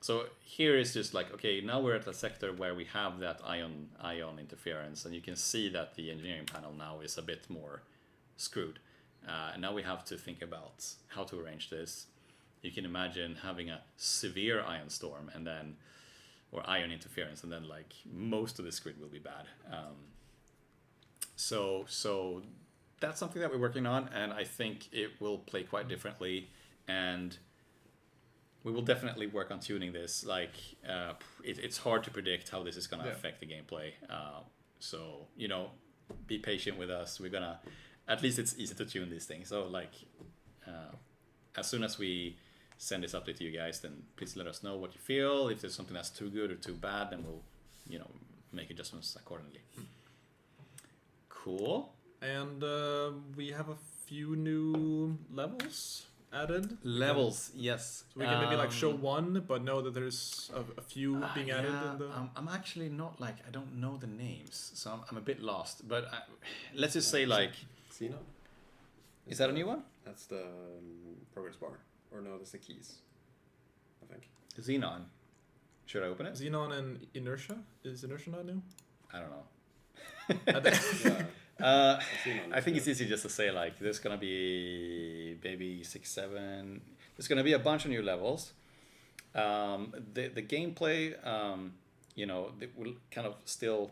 So here is just like, okay, now we're at a sector where we have that ion interference, and you can see that the engineering panel now is a bit more screwed. And now we have to think about how to arrange this. You can imagine having a severe ion storm or ion interference, and then like most of the grid will be bad. So that's something that we're working on, and I think it will play quite differently, and we will definitely work on tuning this. Like it's hard to predict how this is going to affect the gameplay. So be patient with us. We're gonna, at least it's easy to tune these things. So like as soon as we send this update to you guys, then please let us know what you feel. If there's something that's too good or too bad, then we'll make adjustments accordingly. Cool. And we have a few new levels added. Yes. So we can maybe like show one, but know that there's a few being added. In the... I'm actually not like, I don't know the names, so I'm a bit lost. But let's just say like... Xenon? Is that a new one? That's the progress bar. Or no, that's the keys, I think. Xenon. Should I open it? Xenon and Inertia? Is Inertia not new? I don't know. I think it's easy just to say like there's gonna be maybe 6, 7. There's gonna be a bunch of new levels. The gameplay, it will kind of still.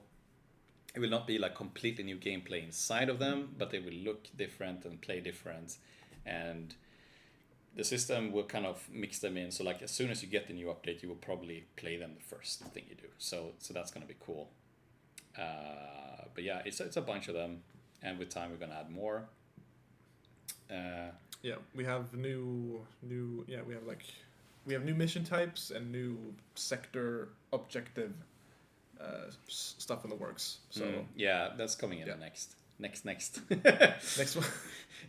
It will not be like completely new gameplay inside of them, but they will look different and play different, and the system will kind of mix them in. So like as soon as you get the new update, you will probably play them the first thing you do. So that's gonna be cool. But yeah, it's a bunch of them, and with time we're gonna add more. We have new. We have new mission types and new sector objective stuff in the works. So that's coming in the next. Next one.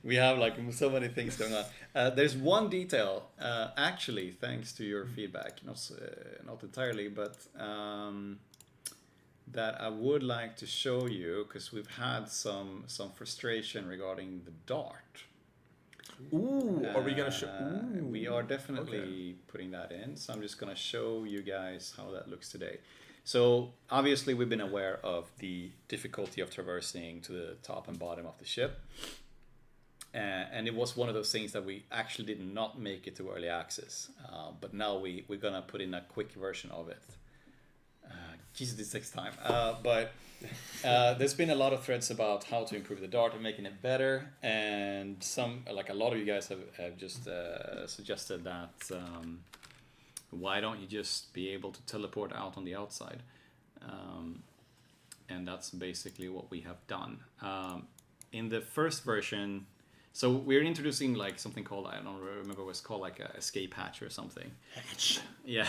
We have like so many things going on. There's one detail, actually, thanks to your feedback, not entirely, but that I would like to show you, because we've had some frustration regarding the dart. Ooh, are we gonna show? We are definitely putting that in. So I'm just gonna show you guys how that looks today. So obviously we've been aware of the difficulty of traversing to the top and bottom of the ship. And it was one of those things that we actually did not make it to early access. But now we're gonna put in a quick version of it. Jesus, this takes time. But there's been a lot of threads about how to improve the dart and making it better. And a lot of you guys have just suggested that why don't you just be able to teleport out on the outside? And that's basically what we have done. In the first version, so we're introducing like something called, I don't remember what it's called, like a escape hatch or something. Hatch. Yeah.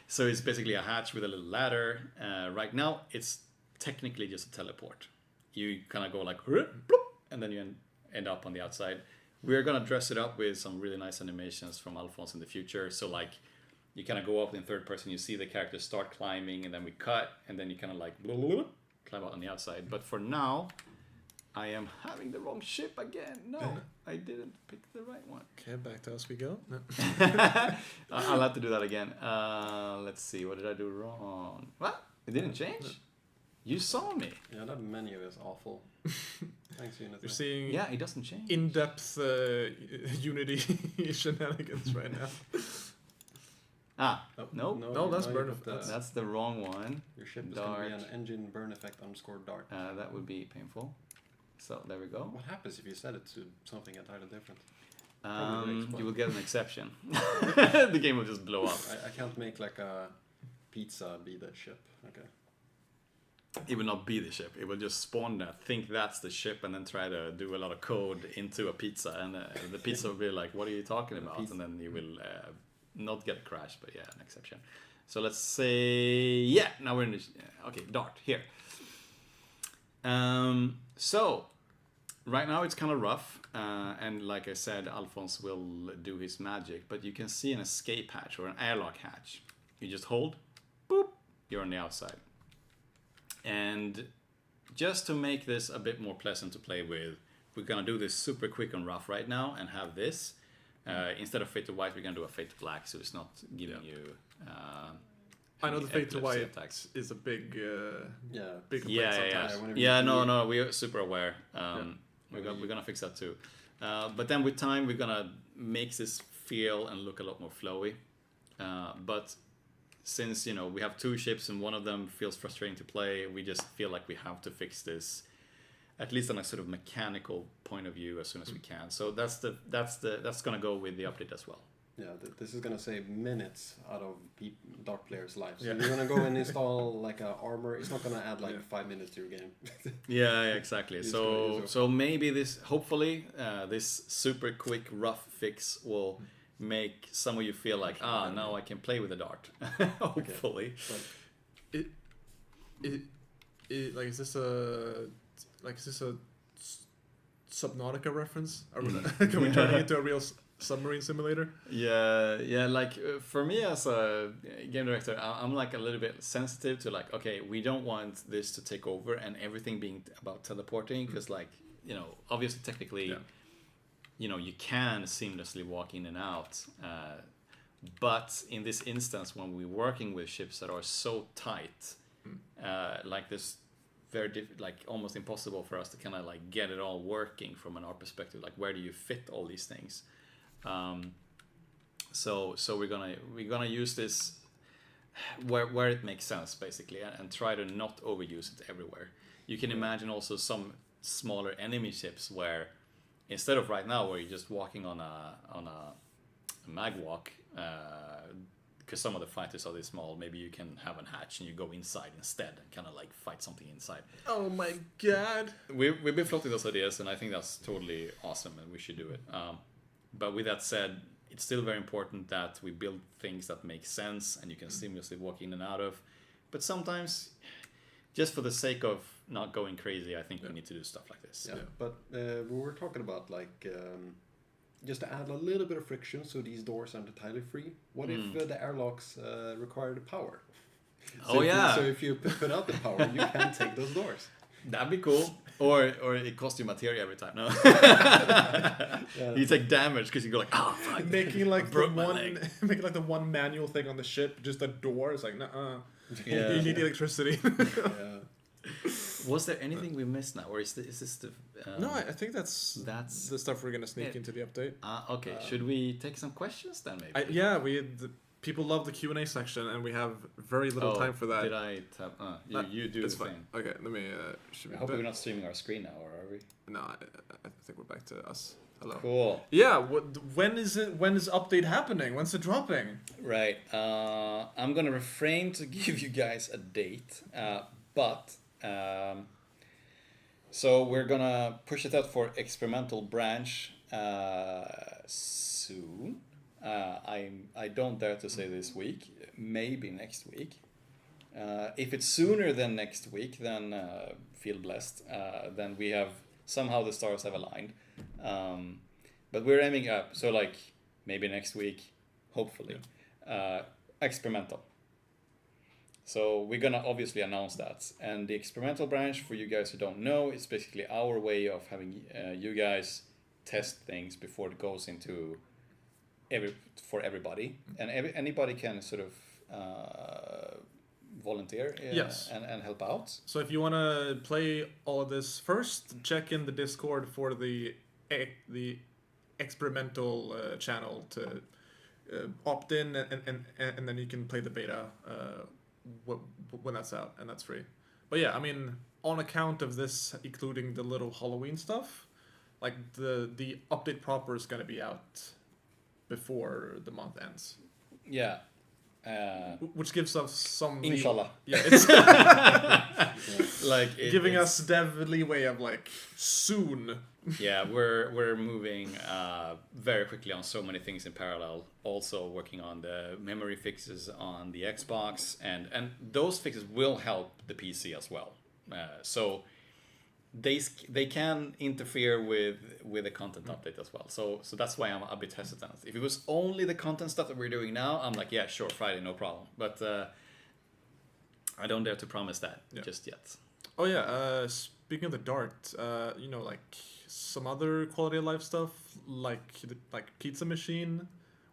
So it's basically a hatch with a little ladder. Right now, it's technically just a teleport. You kind of go like, bloop, and then you end up on the outside. We're gonna dress it up with some really nice animations from Alphonse in the future. So like, you kind of go up in third person, you see the characters start climbing, and then we cut, and then you kind of like climb out on the outside. But for now, I am having the wrong ship again. No, I didn't pick the right one. Okay, back to us we go. No. I'll have to do that again. Let's see, what did I do wrong? What? It didn't change? No. You saw me. Yeah, that menu is awful. Thanks, Unity. You're seeing Yeah, it doesn't change. in-depth Unity shenanigans right now. No, that's burn effect. That's the wrong one. Your ship is Dart. going to be an engine burn effect _ dart. That would be painful. So there we go. What happens if you set it to something entirely different? You will get an exception. The game will just blow up. I can't make like a pizza be the ship. Okay. It will not be the ship. It will just spawn that, think that's the ship, and then try to do a lot of code into a pizza. And the pizza will be like, what are you talking about? And then you will not get a crash, but yeah, an exception. So let's say, yeah, now we're in the, okay, Dart, here. So, right now it's kind of rough. And like I said, Alphonse will do his magic, but you can see an escape hatch or an airlock hatch. You just hold, boop, you're on the outside. And just to make this a bit more pleasant to play with, we're gonna do this super quick and rough right now and have this. Instead of fade to white, we're gonna do a fade to black, so it's not giving you. I know the fade to white attacks. is a big, big complaint Yeah. sometimes. No, we're super aware. We're gonna fix that too. But then with time, we're gonna make this feel and look a lot more flowy. But since we have two ships and one of them feels frustrating to play, we just feel like we have to fix this, at least on a sort of mechanical point of view, as soon as we can. So that's gonna go with the update as well. Yeah, this is gonna save minutes out of Dart players' lives. So you're gonna go and install like a armor. It's not gonna add like 5 minutes to your game. Yeah, exactly. So maybe hopefully this super quick rough fix will make some of you feel like now I can play with a Dart. Hopefully. Is this a Subnautica reference? Can we turn it into a real submarine simulator? Yeah. Like for me as a game director, I'm like a little bit sensitive to like, okay, we don't want this to take over and everything being about teleporting, because like obviously technically. Yeah. You can seamlessly walk in and out, but in this instance, when we're working with ships that are so tight, like this, like almost impossible for us to kind of like get it all working from our perspective. Like, where do you fit all these things? So we're gonna use this where it makes sense, basically, and try to not overuse it everywhere. You can imagine also some smaller enemy ships where, instead of right now where you're just walking on a mag walk, because some of the fighters are this small, maybe you can have a hatch and you go inside instead and kind of like fight something inside. Oh my god! We've been floating those ideas, and I think that's totally awesome, and we should do it. But with that said, it's still very important that we build things that make sense and you can seamlessly walk in and out of. But sometimes, just for the sake of not going crazy, I think we need to do stuff like this. Yeah. But we were talking about like just to add a little bit of friction so these doors aren't entirely free. What if the airlocks require the power? So if you put out the power, you can take those doors. That'd be cool. Or it costs you material every time. No, you take damage because you go like, fuck. Making like the one manual thing on the ship, just a door. It's like, Yeah. You need electricity. Yeah. Was there anything we missed now, or is this the? No, I think that's the stuff we're gonna sneak into the update. Okay. Should we take some questions then, maybe? People love the Q&A section, and we have very little time for that. Did I tap? You do it's the fine. thing. Okay, let me. I hope we're not streaming our screen now, or are we? No, I think we're back to us. Hello. Cool. Yeah. When is it? When is update happening? When's it dropping? Right. I'm gonna refrain to give you guys a date, but so we're gonna push it out for experimental branch soon. I don't dare to say this week. Maybe next week. If it's sooner than next week, then feel blessed. Then we have somehow the stars have aligned. But we're aiming up, so like maybe next week, hopefully. Experimental. So we're gonna obviously announce that. And the experimental branch, for you guys who don't know, is basically our way of having you guys test things before it goes into for everybody, and anybody can sort of volunteer Yes. and help out. So if you want to play all of this first, check in the Discord for the experimental channel to opt in, and then you can play the beta when that's out, and that's free. But yeah, I mean, on account of this, including the little Halloween stuff, like the update proper is gonna be out before the month ends. Yeah. Which gives us some Inshallah. Yeah, it's like giving us dev leeway of like soon. Yeah, we're moving very quickly on so many things in parallel. Also working on the memory fixes on the Xbox, and those fixes will help the PC as well. So they can interfere with the content update as well. So that's why I'm a bit hesitant. If it was only the content stuff that we're doing now, I'm like, yeah, sure, Friday, no problem. But I don't dare to promise that just yet. Oh yeah, speaking of the Dart, you know, like some other quality of life stuff, like pizza machine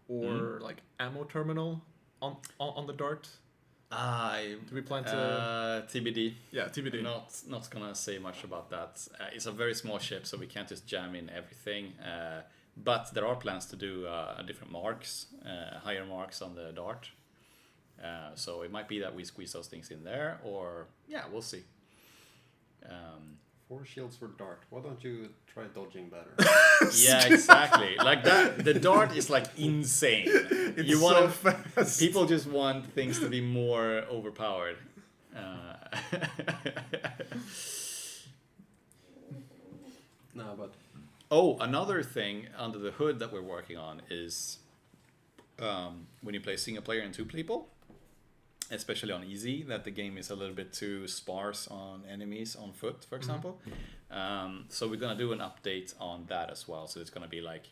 or like ammo terminal on the Dart. Do we plan to TBD? Yeah, TBD. Not gonna say much about that. It's a very small ship, so we can't just jam in everything. But there are plans to do different marks, higher marks on the Dart. So it might be that we squeeze those things in there, or yeah, we'll see. 4 shields for Dart. Why don't you try dodging better? Yeah, exactly. Like that. The Dart is like insane. It's you want so fast. People just want things to be more overpowered. No, but Oh, another thing under the hood that we're working on is when you play single player and 2 people, especially on easy, that the game is a little bit too sparse on enemies on foot, for example. So we're gonna do an update on that as well. So it's gonna be like,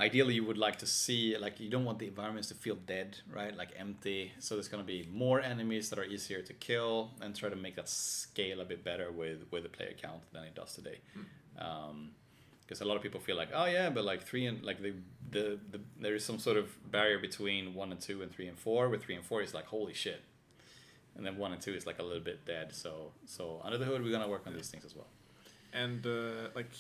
ideally you would like to see, like, you don't want the environments to feel dead, right? Like empty. So there's gonna be more enemies that are easier to kill, and try to make that scale a bit better with the player count than it does today. Because a lot of people feel like, oh yeah, but like 3 and like there is some sort of barrier between 1 and 2 and 3 and 4. With 3 and 4 is like, holy shit, and then 1 and 2 is like a little bit dead. So under the hood we're gonna work on these things as well. And like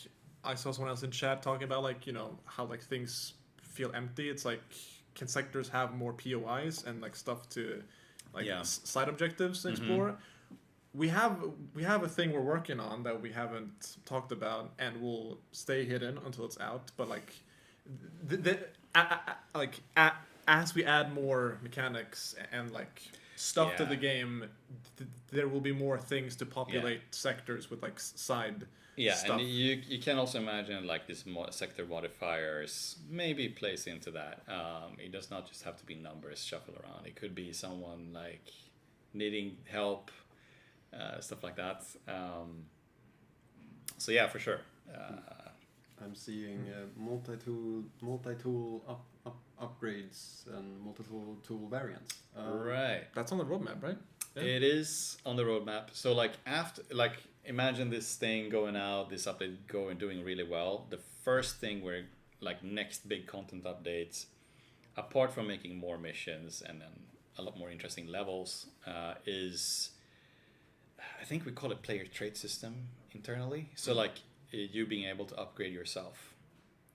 I saw someone else in chat talking about, like, you know, how like things feel empty. It's like, can sectors have more POIs and like stuff to like side objectives to explore? We have a thing we're working on that we haven't talked about, and will stay hidden until it's out. But like, as we add more mechanics and like stuff to the game, there will be more things to populate sectors with like side. Stuff. And you can also imagine like this sector modifiers maybe plays into that. It does not just have to be numbers shuffled around. It could be someone like needing help. Stuff like that. So yeah, for sure. I'm seeing multi-tool upgrades and multi-tool variants. Right. That's on the roadmap, right? Yeah. It is on the roadmap. So like after, like, imagine this thing going out, this update doing really well. The first thing we're like, next big content updates, apart from making more missions and then a lot more interesting levels, is, I think we call it player trait system internally. So like you being able to upgrade yourself,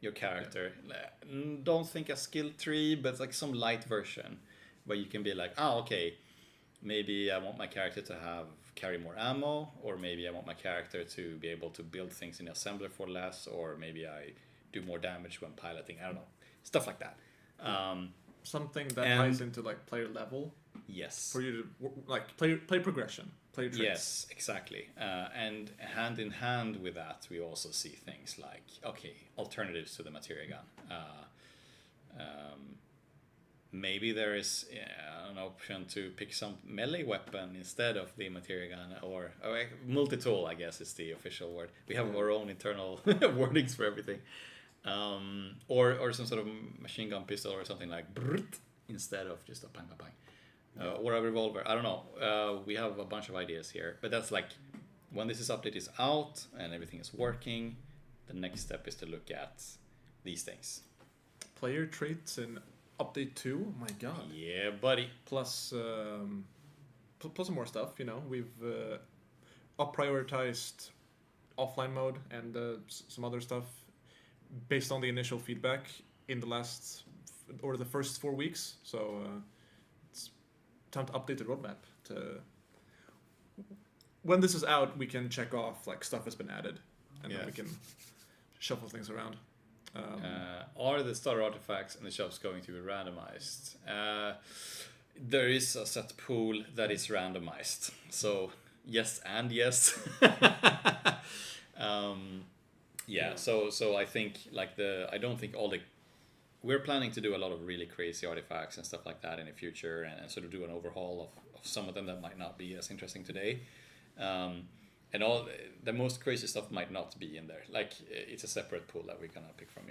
your character. Don't think a skill tree, but like some light version where you can be like, oh, okay, maybe I want my character to have carry more ammo, or maybe I want my character to be able to build things in assembler for less, or maybe I do more damage when piloting. I don't know, stuff like that. Something that ties into like player level. Yes. For you to like play progression, player traits. Yes, exactly. And hand in hand with that, we also see things like alternatives to the materia gun. Maybe there is an option to pick some melee weapon instead of the materia gun, or multi-tool, I guess is the official word. We have our own internal wordings for everything. Or some sort of machine gun pistol or something like instead of just a bang bang bang. Or a revolver. I don't know. We have a bunch of ideas here, but that's like when this update is out and everything is working, the next step is to look at these things. Player traits in update 2. Oh my god. Yeah, buddy. Plus some more stuff. You know, we've up prioritized offline mode and some other stuff based on the initial feedback in the first 4 weeks. So it's time to update the roadmap. When this is out, we can check off like stuff has been added, and then we can shuffle things around. Are the starter artifacts in the shops going to be randomized? There is a set pool that is randomized. So yes and yes. So I think I don't think we're planning to do a lot of really crazy artifacts and stuff like that in the future, and sort of do an overhaul of some of them that might not be as interesting today. And all the most crazy stuff might not be in there. Like it's a separate pool that we're gonna pick from.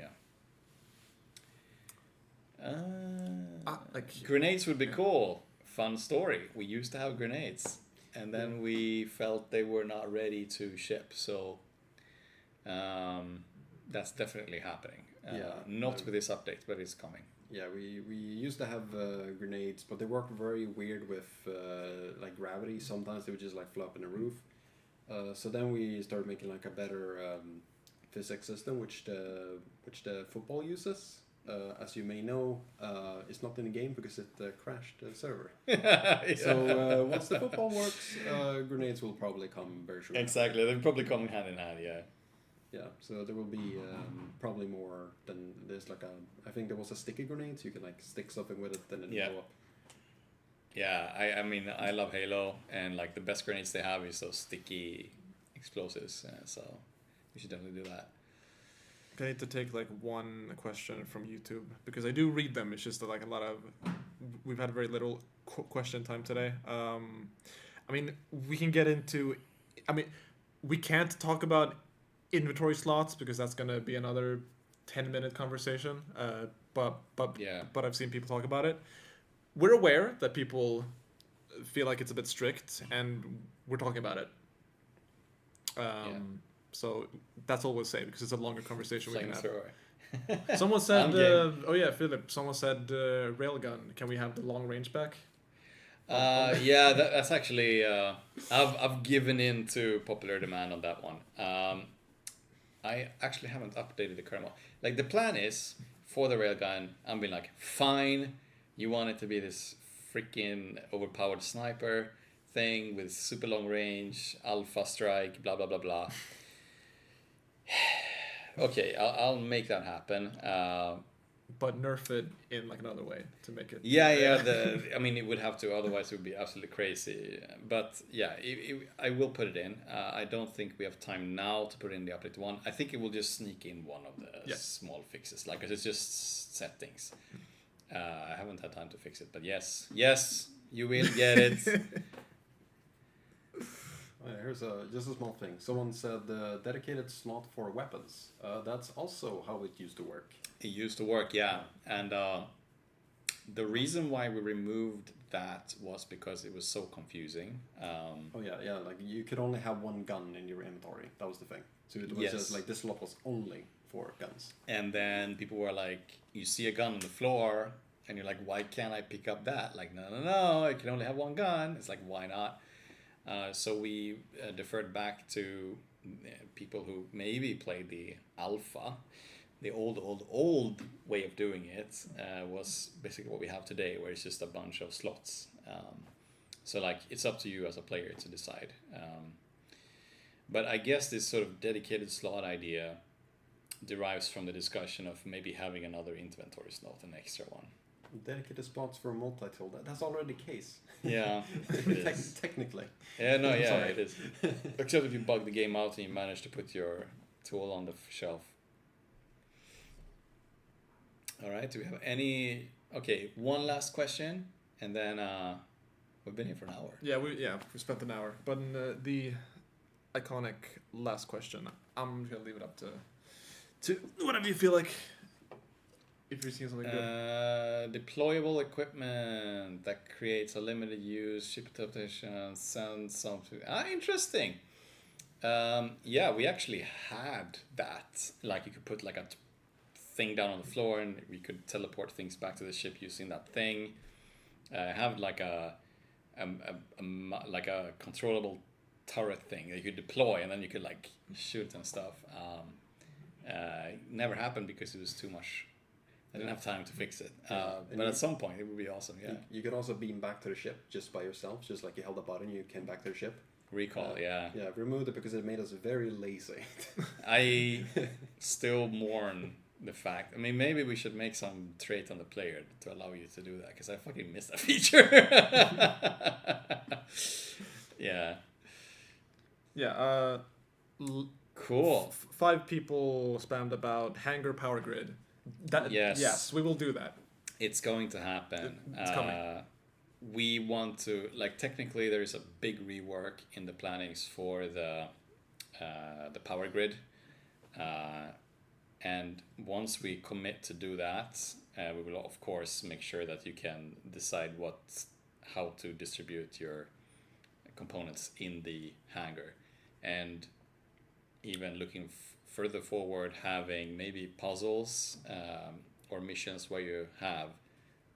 Grenades would be cool. Fun story. We used to have grenades, and then we felt they were not ready to ship. So that's definitely happening. Not with this update, but it's coming. Yeah, we used to have grenades, but they work very weird with like gravity. Sometimes they would just like flop in the roof. So then we started making like a better physics system, which the football uses. As you may know, it's not in the game because it crashed the server. So once the football works, grenades will probably come very soon. Exactly, they'll probably come hand in hand. Yeah, so there will be probably more than there's like I think there was a sticky grenade, so you can like stick something with it and then blow up. Yeah, I mean, I love Halo, and like the best grenades they have is those sticky explosives, so we should definitely do that. I need to take like one question from YouTube because I do read them. It's just that like we've had very little question time today. I mean, we can get into. I mean, we can't talk about inventory slots because that's gonna be another 10-minute conversation. But I've seen people talk about it. We're aware that people feel like it's a bit strict, and we're talking about it. So that's all we'll say because it's a longer conversation we can have. Someone said, Philip. Someone said railgun. Can we have the long range back? That's actually I've given in to popular demand on that one. I actually haven't updated the current one. Like the plan is for the railgun, I'm being like, fine, you want it to be this freaking overpowered sniper thing with super long range, alpha strike, blah blah blah blah. Okay, I'll make that happen. But nerf it in like another way to make it. I mean, it would have to, otherwise it would be absolutely crazy. But yeah, I will put it in. I don't think we have time now to put in the update one. I think it will just sneak in one of the small fixes, like 'cause it's just settings. I haven't had time to fix it, but yes, you will get it. Here's just a small thing. Someone said dedicated slot for weapons. That's also how it used to work. It used to work, yeah. And the reason why we removed that was because it was so confusing. Like you could only have one gun in your inventory. That was the thing. So it was just like this slot was only for guns. And then people were like, you see a gun on the floor, and you're like, why can't I pick up that? Like, no, I can only have one gun. It's like, why not? So we deferred back to people who maybe played the alpha. The old way of doing it was basically what we have today, where it's just a bunch of slots. So like it's up to you as a player to decide. But I guess this sort of dedicated slot idea derives from the discussion of maybe having another inventory slot, an extra one. Dedicated spots for a multi-tool. That's already the case. Yeah, it is. Technically. Yeah, no, yeah, Sorry. it is. Except if you bug the game out and you manage to put your tool on the shelf. All right, do we have any... Okay, one last question, and then we've been here for an hour. Yeah, we spent an hour. But the iconic last question, I'm gonna leave it up to whatever you feel like. If you're seeing something good. Deployable equipment that creates a limited use, ship adaptation, send something. Interesting. Yeah, we actually had that. Like you could put like a thing down on the floor and we could teleport things back to the ship using that thing. Have like a controllable turret thing that you could deploy and then you could like shoot and stuff. Never happened because it was too much. I didn't have time to fix it. But at some point it would be awesome, yeah. You could also beam back to the ship just by yourself, just like you held a button, you came back to the ship. Recall, yeah. Yeah, removed it because it made us very lazy. I still mourn the fact. I mean, maybe we should make some trait on the player to allow you to do that, because I fucking miss that feature. Yeah. Yeah, cool. 5 people spammed about Hangar Power Grid. Yes, we will do that. It's going to happen. It's coming. We want to, like, technically there is a big rework in the plannings for the power grid. And once we commit to do that, we will of course make sure that you can decide how to distribute your components in the hangar. And even looking further forward, having maybe puzzles or missions where you have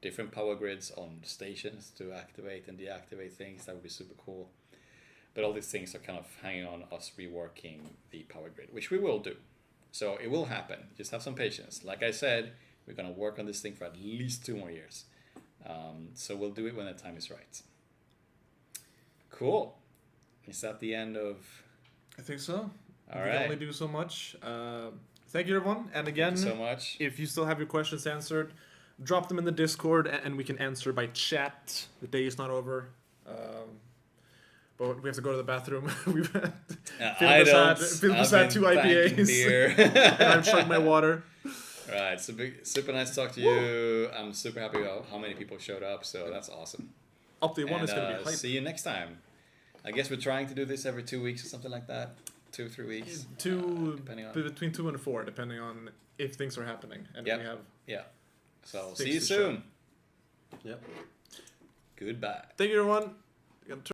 different power grids on stations to activate and deactivate things. That would be super cool. But all these things are kind of hanging on us reworking the power grid, which we will do. So it will happen. Just have some patience. Like I said, we're going to work on this thing for at least 2 more years. So we'll do it when the time is right. Cool. Is that the end of... I think so. All we right. can only do so much. Thank you, everyone. And again, Thank you so much. If you still have your questions answered, drop them in the Discord and we can answer by chat. The day is not over. But we have to go to the bathroom. We've had Philip had 2 IPAs. And I've chugged my water. All right, super nice to talk to you. I'm super happy about how many people showed up, so that's awesome. Update 1 is going to be hype. See you next time. I guess we're trying to do this every 2 weeks or something like that. 2 or 3 weeks. Between 2 and 4, depending on if things are happening. And yep. we have. Yeah. So see you soon. Yep. Goodbye. Thank you, everyone.